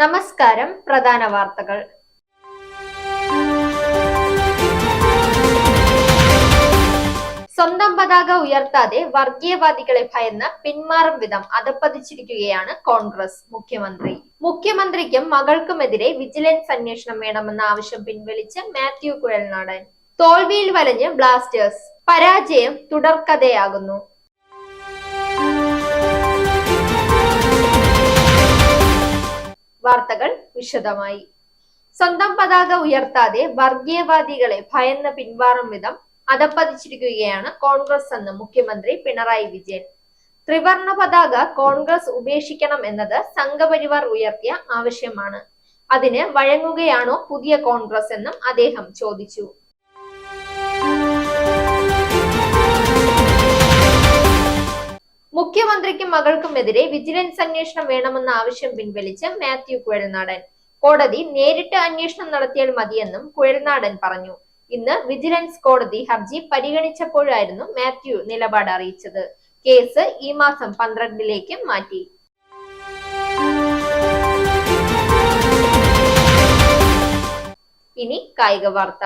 നമസ്കാരം. പ്രധാന വാർത്തകൾ. സ്വന്തം പതാക ഉയർത്താതെ വർഗീയവാദികളെ ഭയന്ന് പിന്മാറും വിധം അധപ്പതിച്ചിരിക്കുകയാണ് കോൺഗ്രസ്. മുഖ്യമന്ത്രിക്കും മകൾക്കുമെതിരെ വിജിലൻസ് അന്വേഷണം വേണമെന്ന ആവശ്യം പിൻവലിച്ച് മാത്യു കുഴൽനാടൻ. തോൽവിയിൽ വലഞ്ഞ് ബ്ലാസ്റ്റേഴ്സ്, പരാജയം തുടർക്കഥയാകുന്നു. വാർത്തകൾ വിശദമായി. സ്വന്തം പതാക ഉയർത്താതെ വർഗീയവാദികളെ ഭയന്ന് പിന്മാറും വിധം അധപ്പതിച്ചിരിക്കുകയാണ് കോൺഗ്രസ് എന്ന് മുഖ്യമന്ത്രി പിണറായി വിജയൻ. ത്രിവർണ പതാക കോൺഗ്രസ് ഉപേക്ഷിക്കണം എന്നത് സംഘപരിവാർ ഉയർത്തിയ ആവശ്യമാണ്. അതിന് വഴങ്ങുകയാണോ പുതിയ കോൺഗ്രസ് എന്നും അദ്ദേഹം ചോദിച്ചു. മുഖ്യമന്ത്രിക്കും മകൾക്കുമെതിരെ വിജിലൻസ് അന്വേഷണം വേണമെന്ന ആവശ്യം പിൻവലിച്ച് മാത്യു കുഴൽനാടൻ. കോടതി നേരിട്ട് അന്വേഷണം നടത്തിയാൽ മതിയെന്നും കുഴൽനാടൻ പറഞ്ഞു. ഇന്ന് വിജിലൻസ് കോടതി ഹർജി പരിഗണിച്ചപ്പോഴായിരുന്നു മാത്യു നിലപാട് അറിയിച്ചത്. കേസ് ഈ മാസം 12 മാറ്റി. ഇനി കായിക വാർത്ത.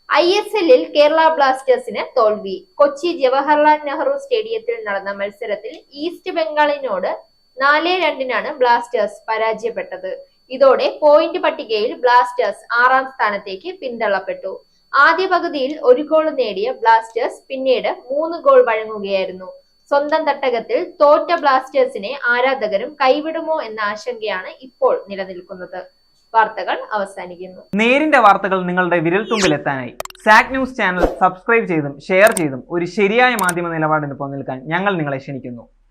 ISL-ൽ കേരള ബ്ലാസ്റ്റേഴ്സിന് തോൽവി. കൊച്ചി ജവഹർലാൽ നെഹ്റു സ്റ്റേഡിയത്തിൽ നടന്ന മത്സരത്തിൽ ഈസ്റ്റ് ബംഗാളിനോട് 4-2 ബ്ലാസ്റ്റേഴ്സ് പരാജയപ്പെട്ടത്. ഇതോടെ പോയിന്റ് പട്ടികയിൽ ബ്ലാസ്റ്റേഴ്സ് 6-ാം സ്ഥാനത്തേക്ക് പിന്തള്ളപ്പെട്ടു. ആദ്യ പകുതിയിൽ 1 ഗോൾ നേടിയ ബ്ലാസ്റ്റേഴ്സ് പിന്നീട് 3 ഗോൾ വഴങ്ങുകയായിരുന്നു. സ്വന്തം തട്ടകത്തിൽ തോറ്റ ബ്ലാസ്റ്റേഴ്സിനെ ആരാധകരും കൈവിടുമോ എന്ന ആശങ്കയാണ് ഇപ്പോൾ നിലനിൽക്കുന്നത്. വാർത്തകൾ അവസാനിക്കുന്നു. നേരിന്റെ വാർത്തകൾ നിങ്ങളുടെ വിരൽത്തുമ്പിലെത്താനായി സാക് ന്യൂസ് ചാനൽ സബ്സ്ക്രൈബ് ചെയ്തും ഷെയർ ചെയ്തും ഒരു ശരിയായ മാധ്യമ നിലപാടിന് പോകാൻ ഞങ്ങൾ നിങ്ങളെ ക്ഷണിക്കുന്നു.